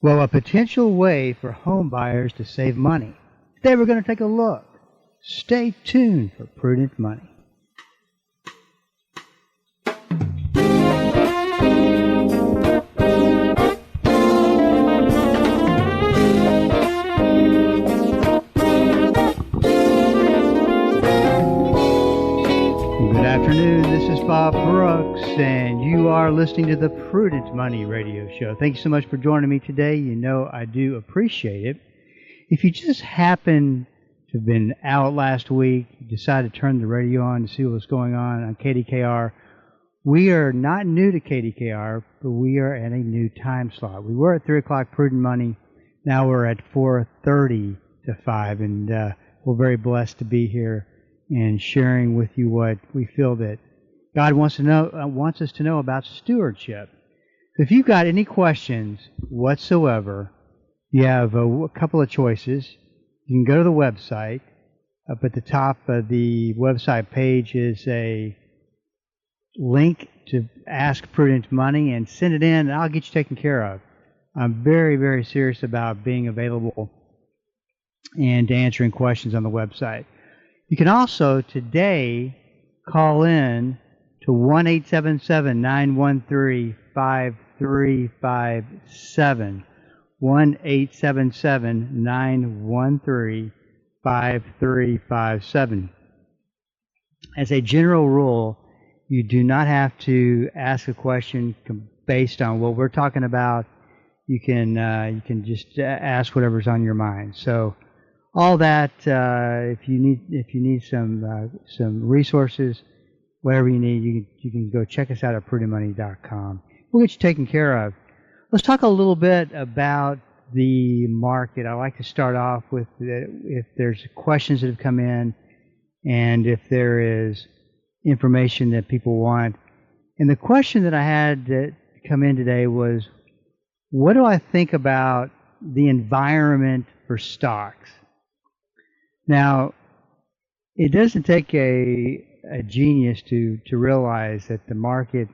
Well, a potential way for home buyers to save money. Today we're going to take a look. Stay tuned for Prudent Money. Good afternoon, this is Bob Brooks, and you are listening to the Prudent Money Radio Show. Thank you so much for joining me today. You know I do appreciate it. If you just happen to have been out last week, you decided to turn the radio on to see what was going on KDKR, we are not new to KDKR, but we are at a new time slot. We were at 3 o'clock Prudent Money. Now we're at 4:30 to 5, and we're very blessed to be here and sharing with you what we feel that God wants us to know about stewardship. If you've got any questions whatsoever, you have a couple of choices. You can go to the website. Up at the top of the website page is a link to Ask Prudent Money, and send it in, and I'll get you taken care of. I'm very, very serious about being available and answering questions on the website. You can also today call in to 1-877-913-5357, 1-877-913-5357. As a general rule, you do not have to ask a question based on what we're talking about. You can just ask whatever's on your mind. So all that, if you need some resources, whatever you need, you can go check us out at prudentmoney.com. We'll get you taken care of. Let's talk a little bit about the market. I like to start off with if there's questions that have come in, and if there is information that people want. And the question that I had that come in today was, what do I think about the environment for stocks? Now, it doesn't take a genius to realize that the market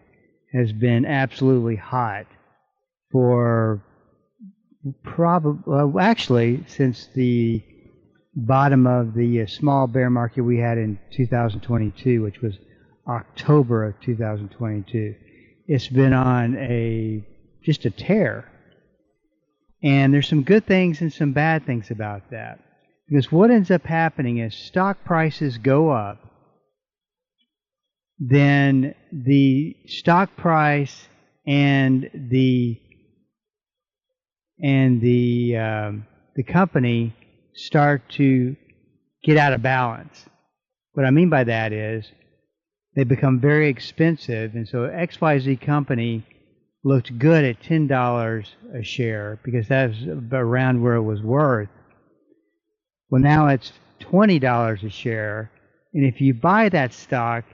has been absolutely hot for actually since the bottom of the small bear market we had in 2022, which was October of 2022. It's been on just a tear. And there's some good things and some bad things about that. Because what ends up happening is stock prices go up, then the stock price and the company start to get out of balance. What I mean by that is they become very expensive, and so XYZ company looked good at $10 a share because that's around where it was worth. Well, now it's $20 a share, and if you buy that stock,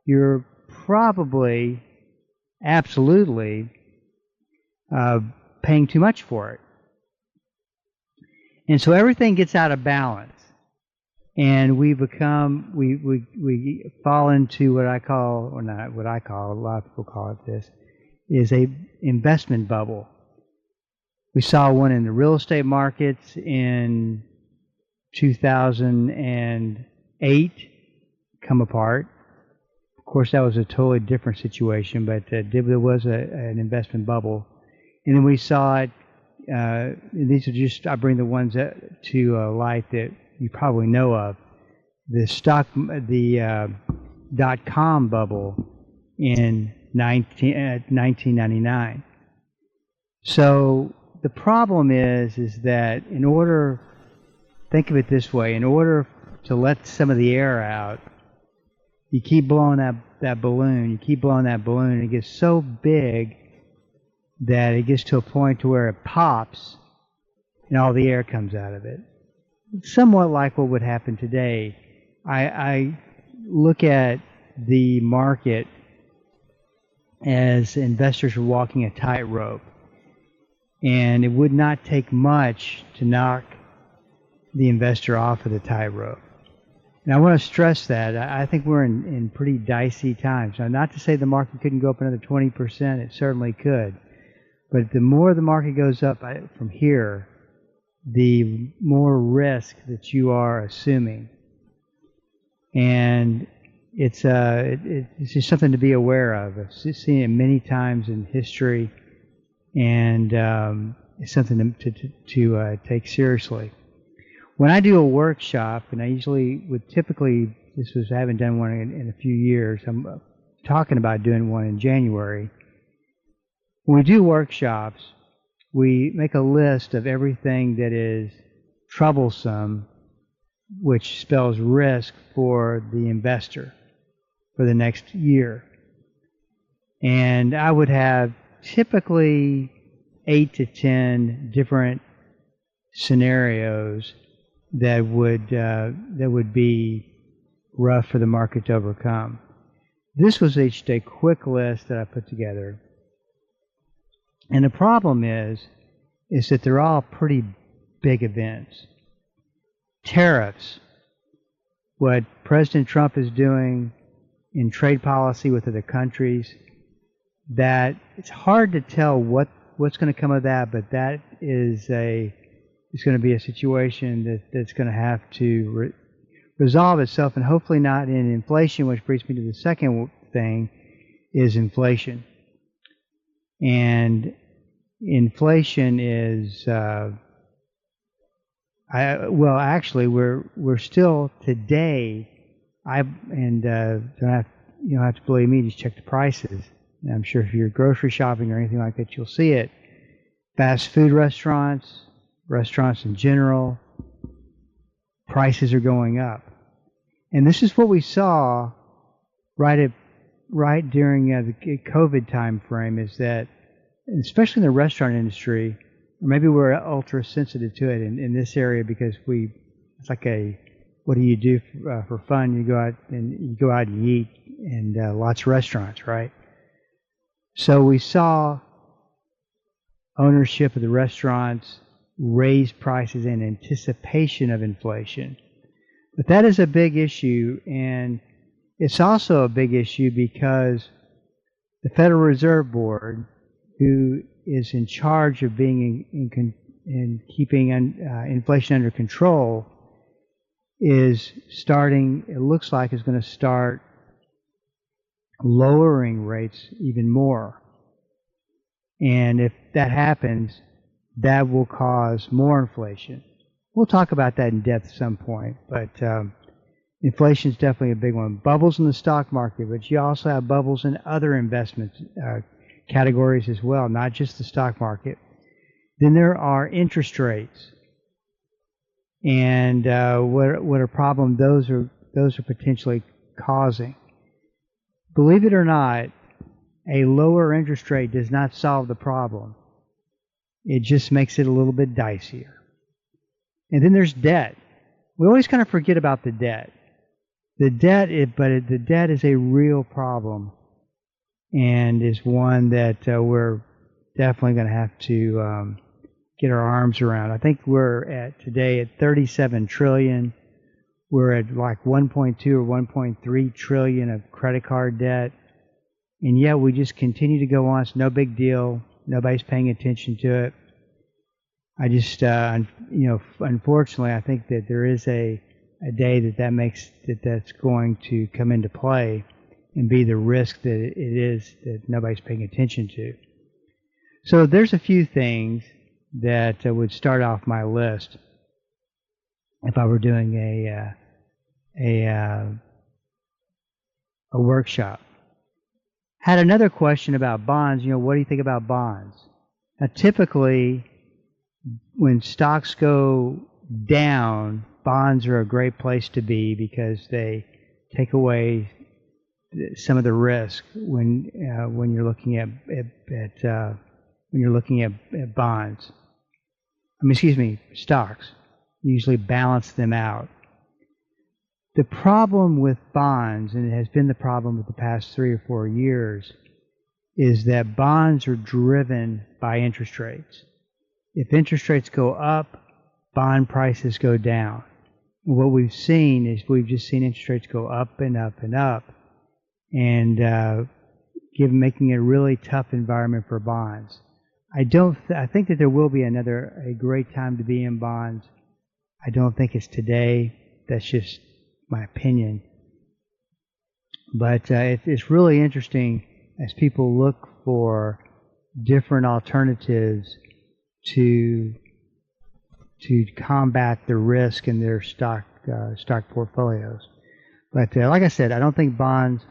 you're probably, absolutely, paying too much for it. And so everything gets out of balance, and we fall into what I call, or not what I call, a lot of people call it this, is a investment bubble. We saw one in the real estate markets in 2008 come apart. Of course, that was a totally different situation, but there was an investment bubble. And then we saw it, and these are just, I bring the ones to light that you probably know of. The dot-com bubble in 1999. So the problem is that think of it this way, in order to let some of the air out, you keep blowing that balloon, and it gets so big that it gets to a point to where it pops and all the air comes out of it. It's somewhat like what would happen today. I look at the market as investors are walking a tightrope, and it would not take much to knock the investor off of the tightrope. And I want to stress that. I think we're in pretty dicey times. Now, not to say the market couldn't go up another 20%, it certainly could. But the more the market goes up from here, the more risk that you are assuming. And it's just something to be aware of. I've seen it many times in history, and it's something to take seriously. When I do a workshop, and I usually would typically, I haven't done one in a few years, I'm talking about doing one in January. When we do workshops, we make a list of everything that is troublesome, which spells risk for the investor for the next year. And I would have typically 8 to 10 different scenarios that would be rough for the market to overcome. This was just a quick list that I put together. And the problem is that they're all pretty big events. Tariffs, what President Trump is doing in trade policy with other countries, that it's hard to tell what's going to come of that, but that is it's going to be a situation that's going to have to resolve itself, and hopefully not in inflation, which brings me to the second thing, is inflation. And inflation is, actually, we're still today. You don't have to believe me. Just check the prices. And I'm sure if you're grocery shopping or anything like that, you'll see it. Fast food restaurants in general, prices are going up. And this is what we saw right during the COVID time frame, is that, especially in the restaurant industry, or maybe we're ultra sensitive to it in this area because it's like what do you do for fun? You go out and eat, and lots of restaurants, right? So we saw ownership of the restaurants raise prices in anticipation of inflation. But that is a big issue, and it's also a big issue because the Federal Reserve Board, who is in charge of being in keeping inflation under control, is starting, it looks like, is going to start lowering rates even more. And if that happens, that will cause more inflation. We'll talk about that in depth at some point, but inflation is definitely a big one. Bubbles in the stock market, but you also have bubbles in other investment categories as well, not just the stock market. Then there are interest rates, and what a problem those are potentially causing. Believe it or not, a lower interest rate does not solve the problem. It just makes it a little bit dicier. And then there's debt. We always kind of forget about the debt. The debt is a real problem, and is one that we're definitely going to have to get our arms around. I think we're today at 37 trillion. We're at like 1.2 or 1.3 trillion of credit card debt, and yet we just continue to go on. It's no big deal. Nobody's paying attention to it. I just, unfortunately, I think that there is a day that's going to come into play and be the risk that it is that nobody's paying attention to. So there's a few things that would start off my list if I were doing a workshop. Had another question about bonds. What do you think about bonds? Now, typically, when stocks go down, bonds are a great place to be because they take away some of the risk when you're looking at bonds. Stocks. You usually balance them out. The problem with bonds, and it has been the problem with the past 3 or 4 years, is that bonds are driven by interest rates. If interest rates go up, bond prices go down. And what we've seen is we've just seen interest rates go up and up and up, and making it a really tough environment for bonds. I think that there will be a great time to be in bonds. I don't think it's today. That's just my opinion. But it's really interesting as people look for different alternatives to combat the risk in their stock portfolios. But like I said, I don't think bonds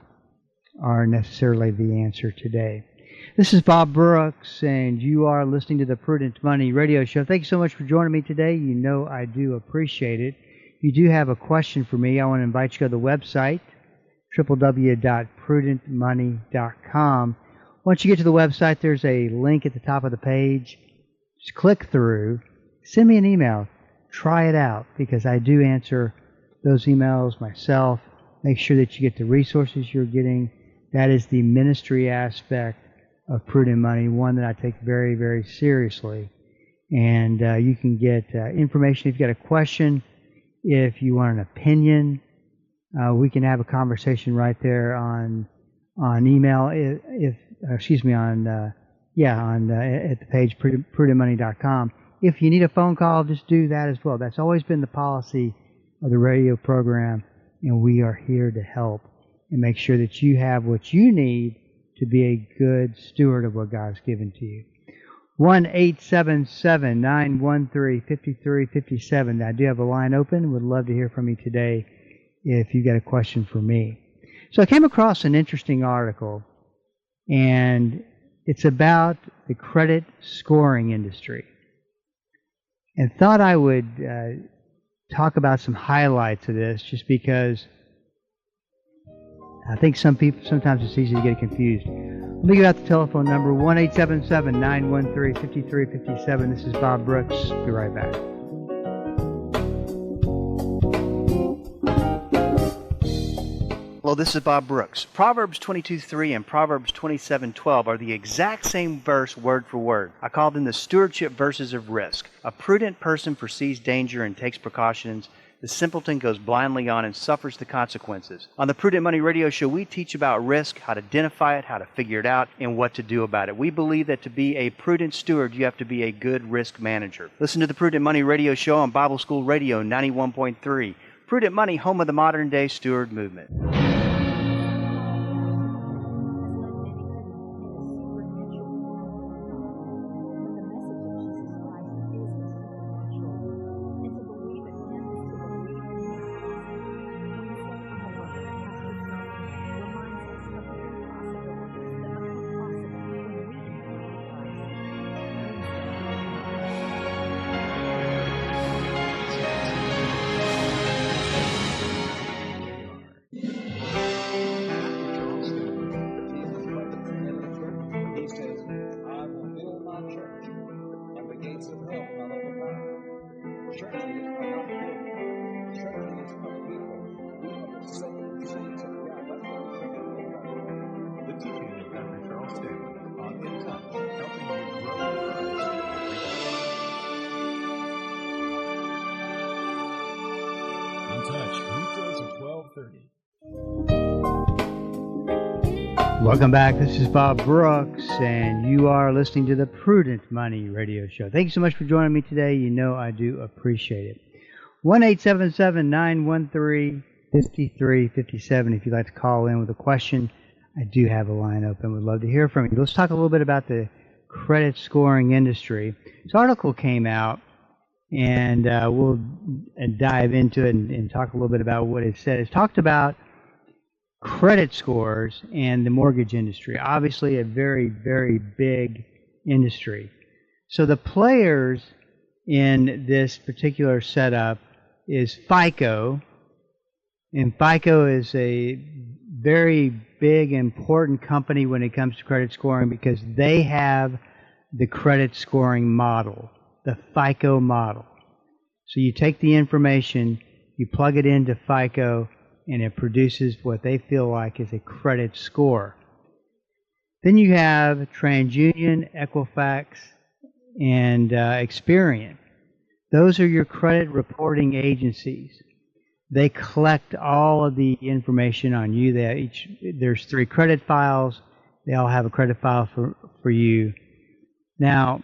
are necessarily the answer today. This is Bob Brooks, and you are listening to the Prudent Money Radio Show. Thank you so much for joining me today. You know I do appreciate it. If you do have a question for me, I want to invite you to go to the website, www.prudentmoney.com. Once you get to the website, there's a link at the top of the page. Just click through. Send me an email. Try it out, because I do answer those emails myself. Make sure that you get the resources you're getting. That is the ministry aspect of Prudent Money, one that I take very, very seriously. And you can get information if you got a question, if you want an opinion. We can have a conversation right there on email. At the page prudentmoney.com. If you need a phone call, just do that as well. That's always been the policy of the radio program, and we are here to help and make sure that you have what you need to be a good steward of what God's given to you. 1-877-913-5357. I do have a line open. Would love to hear from you today if you got a question for me. So I came across an interesting article, and it's about the credit scoring industry, and thought I would talk about some highlights of this, just because I think sometimes it's easy to get confused. Let me give out the telephone number, 1-877-913-5357. This is Bob Brooks. Be right back. Hello, this is Bob Brooks. Proverbs 22:3 and Proverbs 27:12 are the exact same verse word for word. I call them the stewardship verses of risk. A prudent person foresees danger and takes precautions. The simpleton goes blindly on and suffers the consequences. On the Prudent Money Radio Show, we teach about risk, how to identify it, how to figure it out, and what to do about it. We believe that to be a prudent steward, you have to be a good risk manager. Listen to the Prudent Money Radio Show on Bible School Radio 91.3. Prudent Money, home of the modern-day steward movement. Welcome back. This is Bob Brooks, and you are listening to the Prudent Money Radio Show. Thank you so much for joining me today. You know I do appreciate it. 1-877-913-5357 if you'd like to call in with a question. I do have a line open. Would love to hear from you. Let's talk a little bit about the credit scoring industry. This article came out, and we'll dive into it and talk a little bit about what it said. It's talked about credit scores and the mortgage industry, obviously a very, very big industry. So the players in this particular setup is FICO, and FICO is a very big, important company when it comes to credit scoring, because they have the credit scoring model, the FICO model. So you take the information, you plug it into FICO, and it produces what they feel like is a credit score. Then you have TransUnion, Equifax, and Experian. Those are your credit reporting agencies. They collect all of the information on you. There's 3 credit files. They all have a credit file for you. Now,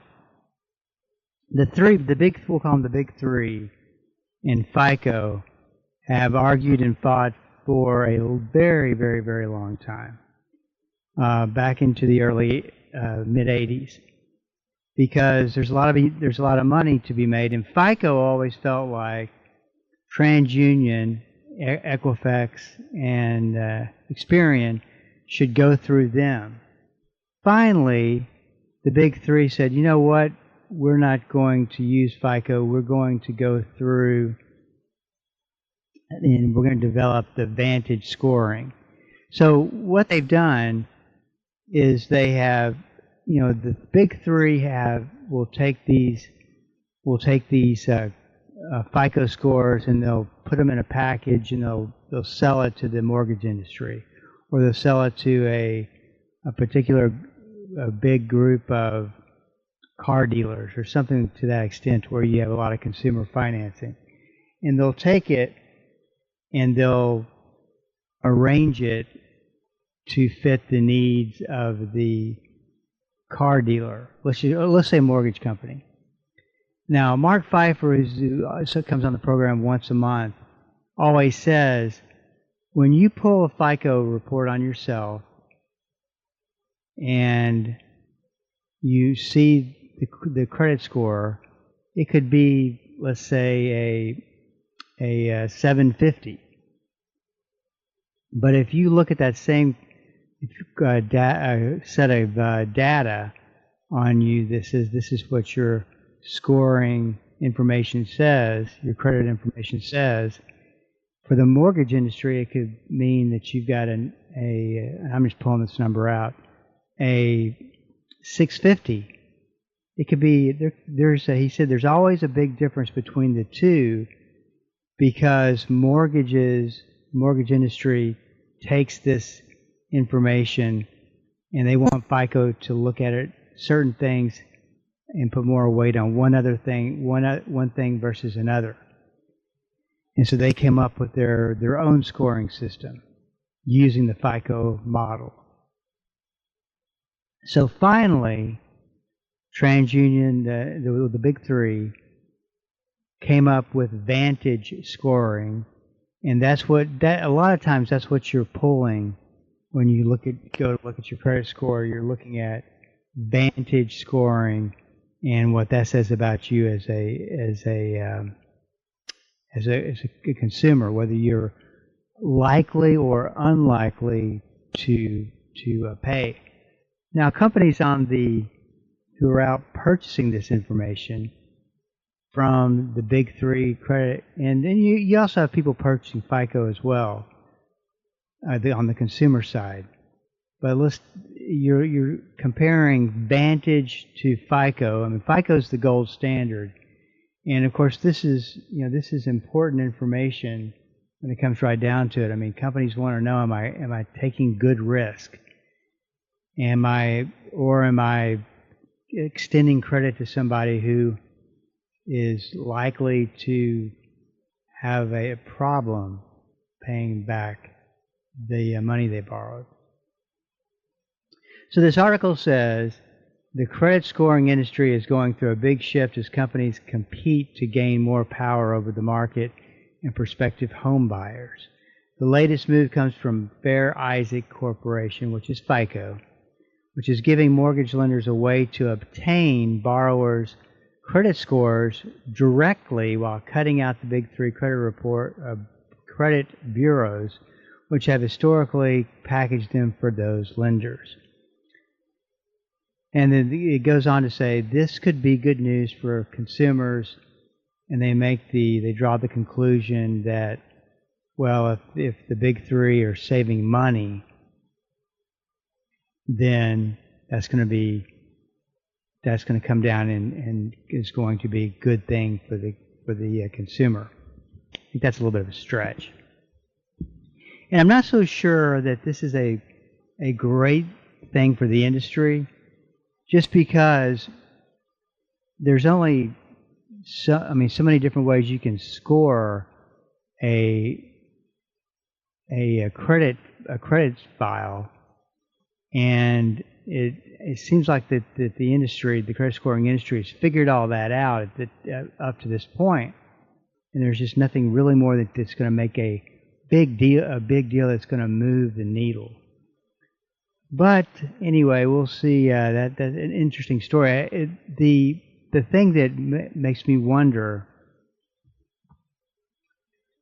we'll call them the big three in FICO, have argued and fought for a very, very, very long time, back into the early mid '80s, because there's a lot of money to be made, and FICO always felt like TransUnion, Equifax, and Experian should go through them. Finally, the big three said, you know what, we're not going to use FICO, we're going to go through and we're going to develop the Vantage scoring. So what they've done is they have, the big three will take these FICO scores, and they'll put them in a package, and they'll sell it to the mortgage industry, or they'll sell it to a particular big group of car dealers or something to that extent, where you have a lot of consumer financing, and they'll take it and they'll arrange it to fit the needs of the car dealer. Let's say mortgage company. Now, Mark Pfeiffer, who comes on the program once a month, always says, when you pull a FICO report on yourself and you see the credit score, it could be, let's say, a 750. But if you look at that same set of data on you, this is what your scoring information says, your credit information says. For the mortgage industry, it could mean that you've got I'm just pulling this number out, a 650. It could be, he said there's always a big difference between the two, because mortgage industry takes this information and they want FICO to look at it, certain things, and put more weight on one thing versus another. And so they came up with their own scoring system using the FICO model. So finally, TransUnion, the big three, came up with Vantage scoring, and a lot of times that's what you're pulling when you go to look at your credit score. You're looking at Vantage scoring and what that says about you as a consumer, whether you're likely or unlikely to pay. Now, companies who are out purchasing this information from the big three credit, and then you also have people purchasing FICO as well, on the consumer side. But you're comparing Vantage to FICO. I mean, FICO is the gold standard, and of course this is important information when it comes right down to it. I mean, companies want to know, am I taking good risk? Am I extending credit to somebody who is likely to have a problem paying back the money they borrowed? So this article says the credit scoring industry is going through a big shift as companies compete to gain more power over the market and prospective home buyers. The latest move comes from Fair Isaac Corporation, which is FICO, which is giving mortgage lenders a way to obtain borrowers' credit scores directly while cutting out the big three credit bureaus, which have historically packaged them for those lenders. And then it goes on to say this could be good news for consumers, and they draw the conclusion that, well, if the big three are saving money, then that's going to come down and is going to be a good thing for the consumer. I think that's a little bit of a stretch. And I'm not so sure that this is a great thing for the industry, just because there's only so many different ways you can score a credit file, and it seems like that the industry, the credit scoring industry, has figured all that out up to this point, and there's just nothing really more that's going to make a big deal that's going to move the needle. But anyway, we'll see. That's an interesting story. The thing that makes me wonder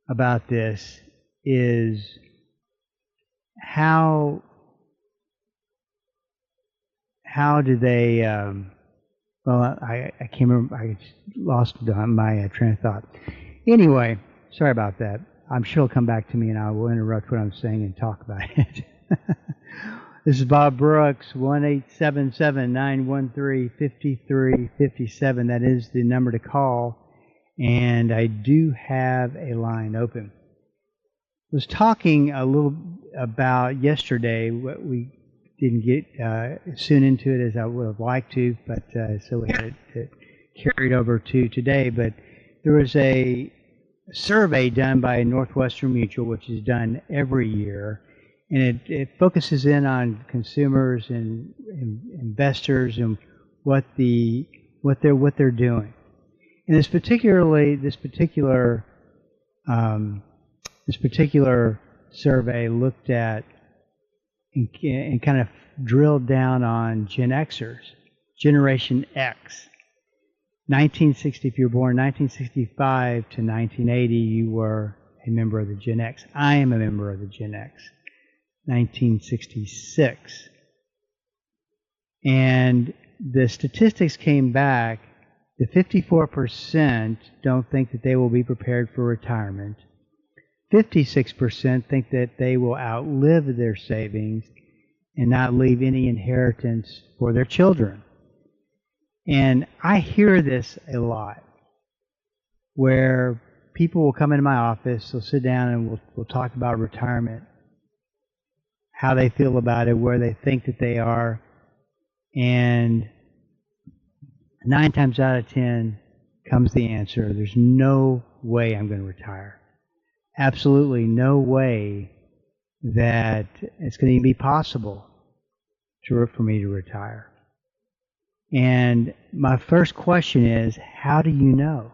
about this is how do they? Well, I can't remember. I lost my train of thought. Anyway, sorry about that. I'm sure it'll come back to me, and I will interrupt what I'm saying and talk about it. This is Bob Brooks, 1-877-913-5357. That is the number to call, and I do have a line open. I was talking a little about yesterday. What we didn't get as soon into it as I would have liked to, but so we had it carried over to today. But there was a survey done by Northwestern Mutual, which is done every year, and it focuses in on consumers and investors and what they're doing. And this particular survey looked at and kind of drilled down on Gen Xers, Generation X. 1960, if you were born 1965 to 1980, you were a member of the Gen X. I am a member of the Gen X, 1966. And the statistics came back that 54% don't think that they will be prepared for retirement. 56% think that they will outlive their savings and not leave any inheritance for their children. And I hear this a lot, where people will come into my office, they'll sit down and we'll talk about retirement, how they feel about it, where they think that they are, and 9 times out of 10 comes the answer: there's no way I'm going to retire. Absolutely no way that it's going to be possible for me to retire. And my first question is, how do you know?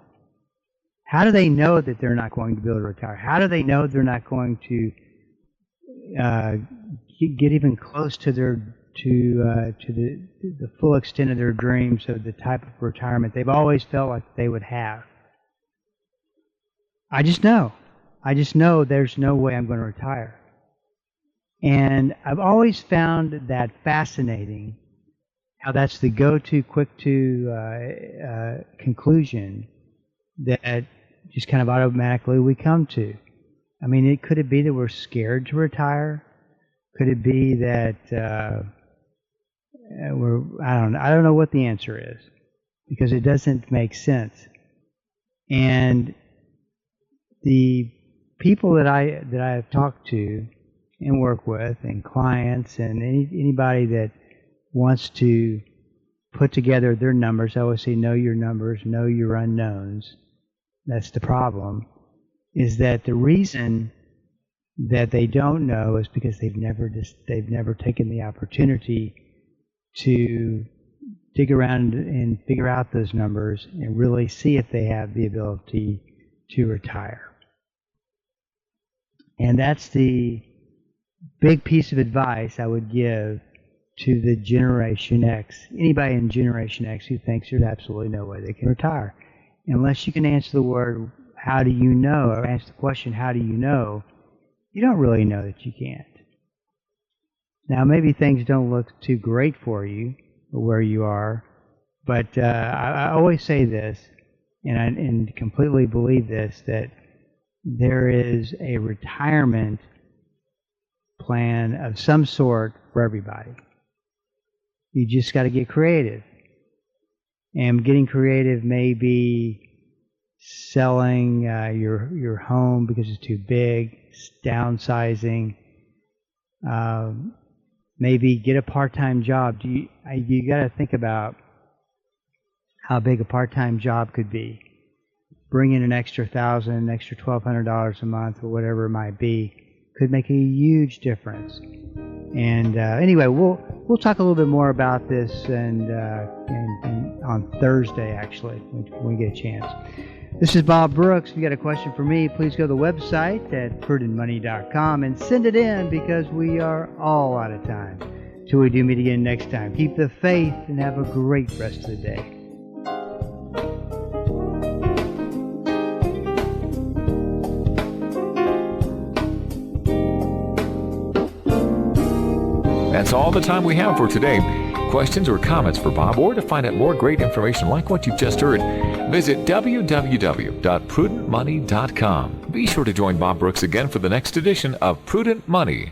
How do they know that they're not going to be able to retire? How do they know they're not going to get even close to the full extent of their dreams of the type of retirement they've always felt like they would have? I just know there's no way I'm going to retire. And I've always found that fascinating, how that's the go-to, quick-to conclusion that just kind of automatically we come to. I mean, could it be that we're scared to retire? Could it be that I don't know what the answer is, because it doesn't make sense. And the people that I have talked to and work with, and clients, and anybody that wants to put together their numbers, I always say know your numbers, know your unknowns. That's the problem, is that the reason that they don't know is because they've never taken the opportunity to dig around and figure out those numbers and really see if they have the ability to retire. And that's the big piece of advice I would give to the Generation X, anybody in Generation X who thinks there's absolutely no way they can retire. Unless you can answer the word, how do you know, or answer the question, how do you know, you don't really know that you can't. Now, maybe things don't look too great for you or where you are, but I always say this, and completely believe this, that there is a retirement plan of some sort for everybody. You just got to get creative. And getting creative may be selling your home because it's too big, downsizing, maybe get a part-time job. You got to think about how big a part-time job could be. Bring in an extra $1,000, an extra $1,200 a month, or whatever it might be. could make a huge difference. And anyway, we'll talk a little bit more about this and on Thursday, actually, when we get a chance. This is Bob Brooks. If you got a question for me, please go to the website at prudentmoney.com and send it in, because we are all out of time. Till we do meet again next time, keep the faith and have a great rest of the day. That's all the time we have for today. Questions or comments for Bob, or to find out more great information like what you've just heard, visit www.prudentmoney.com. Be sure to join Bob Brooks again for the next edition of Prudent Money.